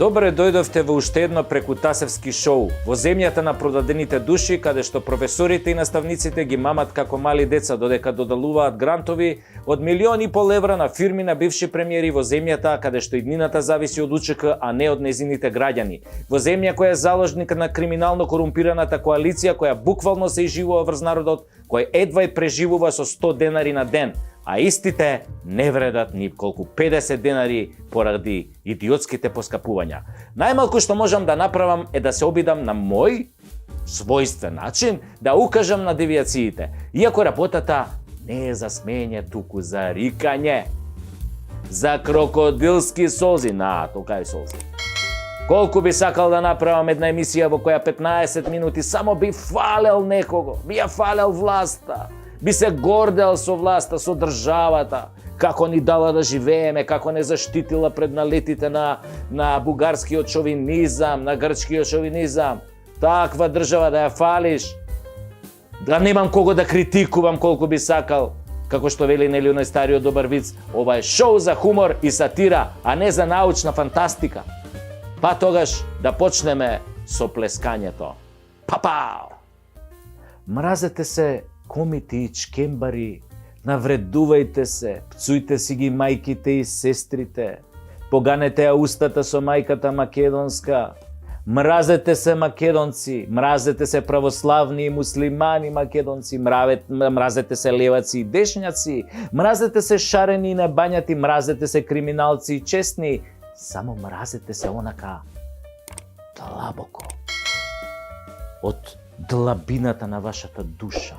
Добре дојдовте во уште едно прекутасевски шоу, во земјата на продадените души, каде што професорите и наставниците ги мамат како мали деца додека додалуваат грантови од милиони и пол евра на фирми на бивши премиери во земјата каде што иднината зависи од УЧК, а не од незините граѓани. Во земја која е заложник на криминално корумпираната коалиција која буквално се изживува врз народот, кој едва и преживува со 100 денари на ден, а истите не вредат ни колку 50 денари поради идиотските поскапувања. Најмалку што можам да направам е да се обидам на мој својствен начин да укажам на девијациите, иако работата не е за смење, туку за рикање, за крокодилски солзи, тока е солзи. Колку би сакал да направам една емисија во која 15 минути само би фалел некого, би ја фалел власта, би се гордел со власта, со државата, како ни дала да живееме, како не заштитила пред налетите на бугарскиот шовинизам, на грчкиот шовинизам. Таква држава да ја фалиш, да немам кого да критикувам колку би сакал, како што вели нели оној стариот добар виц, ова е шоу за хумор и сатира, а не за научна фантастика. Па тогаш да почнеме со плескањето. Папау! Мразете се комити и чкембари, навредувајте се, пцујте си ги мајките и сестрите, поганете ја устата со мајката македонска, мразете се македонци, мразете се православни и муслимани македонци, мразете се леваци и дешњаци, мразете се шарени и небањати, мразете се криминалци и честни, само мразете се онака длабоко, од длабината на вашата душа.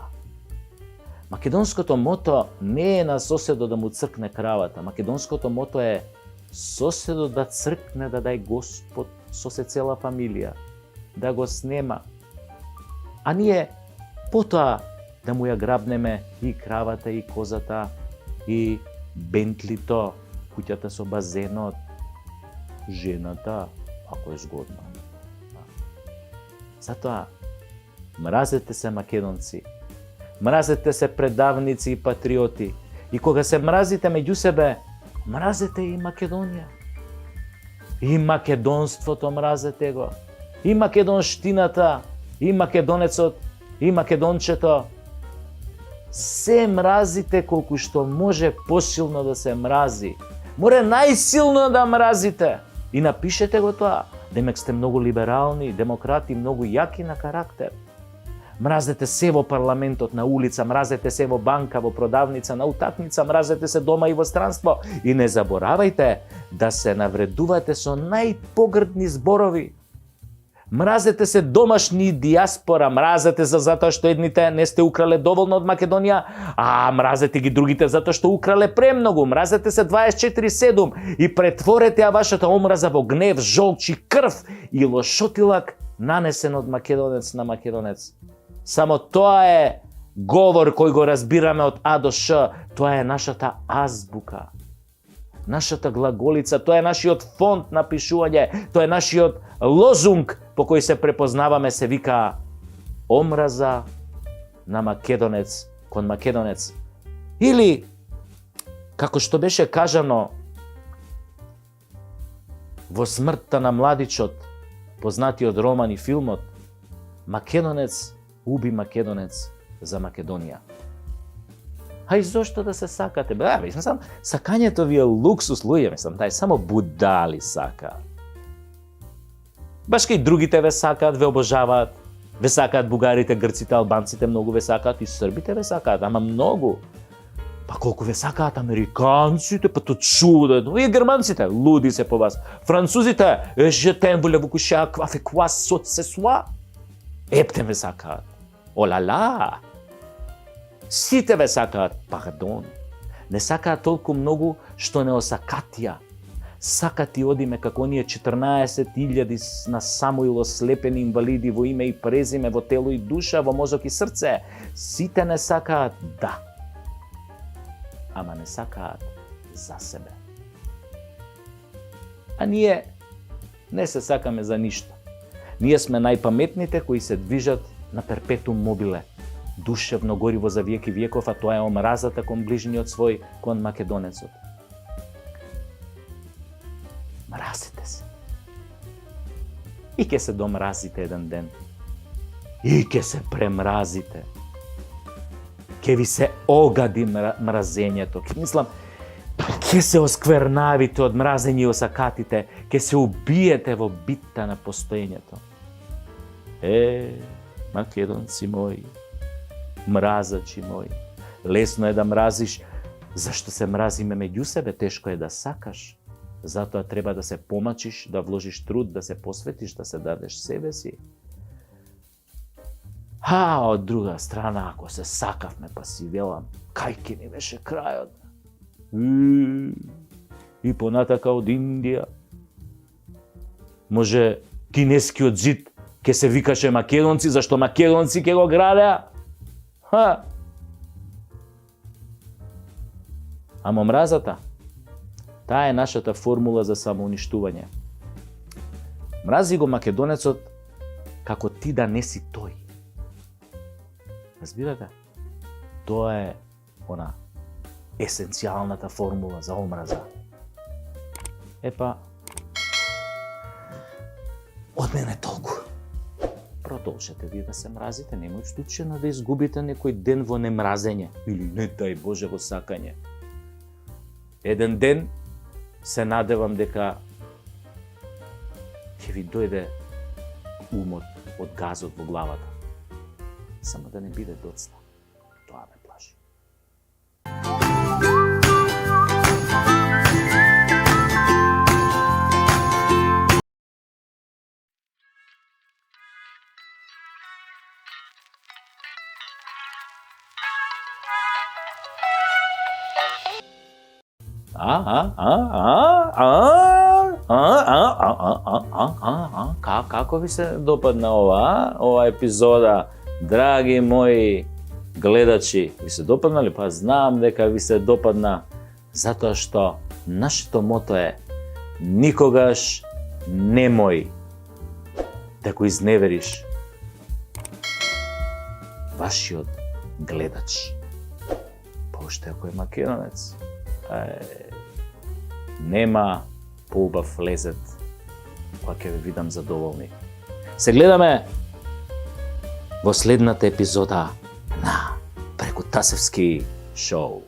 Македонското мото не е на соседот да му цркне кравата. Македонското мото е соседот да цркне да дај Господ со се цела фамилија, да го снема. А ние потоа да му ја грабнеме и кравата, и козата, и бентлито, куќата со базенот, жената, ако е згодна. Затоа, мразете се македонци, мразете се предавници и патриоти. И кога се мразите меѓу себе, мразете и Македонија. И македонството мразете го. И македонштината, и македонецот, и македончето. Се мразите колку што може посилно да се мрази. Море најсилно да мразите. И напишете го тоа. Демек сте многу либерални, демократи, многу јаки на карактер. Мразете се во парламентот, на улица, мразете се во банка, во продавница, на утакмица, мразете се дома и во странство. И не заборавајте да се навредувате со најпогрдни зборови. Мразете се домашни диаспора, мразете се затоа што едните не сте украле доволно од Македонија, а мразете ги другите затоа што украле премногу. Мразете се 24/7 и претворете ја вашата омраза во гнев, жолч и крв и лошотилак нанесен од македонец на македонец. Само тоа е говор кој го разбираме од А до Ш. Тоа е нашата азбука, нашата глаголица, тоа е нашиот фонд на пишување, тоа е нашиот лозунг по кој се препознаваме, се вика омраза на македонец кон македонец. Или, како што беше кажано во Смртта на младичот, познатиот роман и филмот, македонец уби македонец за Македонија. А и зошто да се сакате? Мислам, сакањето ви е луксус, луѓе, мислам, тај само будали сака. Баш кај другите ве сакаат, ве обожаваат, ве сакаат бугарите, грците, албанците, многу ве сакаат, и србите ве сакаат, ама многу. Па колку ве сакаат американците, па то чудено, и германците, луди се по вас. Французите, je t'aime, voulez-vous coucher avec quoi ce soir? Ептен ве сакаат. Олала! Сите ве сакаат, пардон. Не сакаат толку многу што не осакатија. Сакат и одиме како оние 14.000 на Самуил ослепени инвалиди во име и презиме, во тело и душа, во мозок и срце. Сите не сакаат, да. Ама не сакаат за себе. А ние не се сакаме за ништо. Ние сме најпаметните кои се движат на перпетум мобиле, душевно гориво за веки веков, а тоа е омразата кон ближниот свој, кон македонецот. Мразите се. и ќе се домразите еден ден. И ќе се премразите. Ќе ви се огади мразењето. Ќе се осквернавите од мразење и осакатите. Ќе се убиете во битта на постоењето. Македонци мои, мразачи мои, лесно е да мразиш, зашто се мразиме меѓу себе, тешко е да сакаш. Затоа треба да се помачиш, да вложиш труд, да се посветиш, да се дадеш себе си. Од друга страна, ако се сакавме, па си велам, кај ке ни беше крајот? И понатака од Индија. Може, кинескиот зид ке се викаше македонци, зашто македонци ке го градеа? Ама мразата, таа е нашата формула за самоуништување. Мрази го македонецот како ти да не си тој. Разбирате? Тоа е она есенцијалната формула за омраза. Од мене толку. Продолжете ви да се мразите, немој случајно да изгубите некој ден во немразење или не дај Боже во сакање. Еден ден се надевам дека ќе ви дојде умот од газот во главата. Само да не биде доцна. Тоа ме плаши. Како ви се допадна ова епизода, драги мои гледачи? Ви се допадна ли? Па знам дека ви се допадна, затоа што нашето мото е никогаш немој да го изневериш вашиот гледач. Уште ако е македонец, нема поубав лезет која ќе ви видам задоволни. Се гледаме во следната епизода на Прекутасевски шоу.